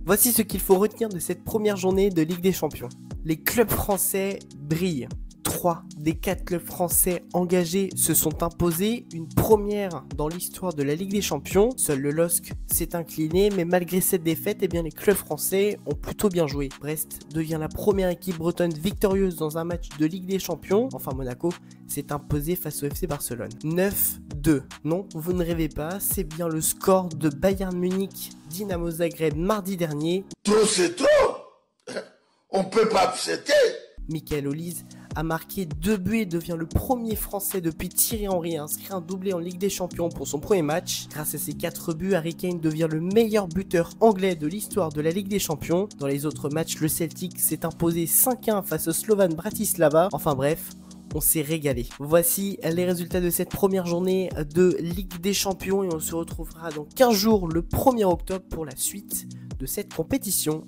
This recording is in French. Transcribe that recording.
Voici ce qu'il faut retenir de cette première journée de Ligue des Champions. Les clubs français brillent. 3 des 4 clubs français engagés se sont imposés, une première dans l'histoire de la Ligue des Champions. Seul le LOSC s'est incliné, mais malgré cette défaite, eh bien, les clubs français ont plutôt bien joué. Brest devient la première équipe bretonne victorieuse dans un match de Ligue des Champions. Enfin, Monaco s'est imposé face au FC Barcelone. 9-2. Non, vous ne rêvez pas, c'est bien le score de Bayern Munich Dynamo Zagreb mardi dernier. Trop c'est trop. On peut pas accepter. Michael Olise a marqué 2 buts et devient le premier Français depuis Thierry Henry à inscrire un doublé en Ligue des Champions pour son premier match. Grâce à ses 4 buts, Harry Kane devient le meilleur buteur anglais de l'histoire de la Ligue des Champions. Dans les autres matchs, le Celtic s'est imposé 5-1 face au Slovan Bratislava. Enfin bref, on s'est régalé. Voici les résultats de cette première journée de Ligue des Champions et on se retrouvera dans 15 jours le 1er octobre pour la suite de cette compétition.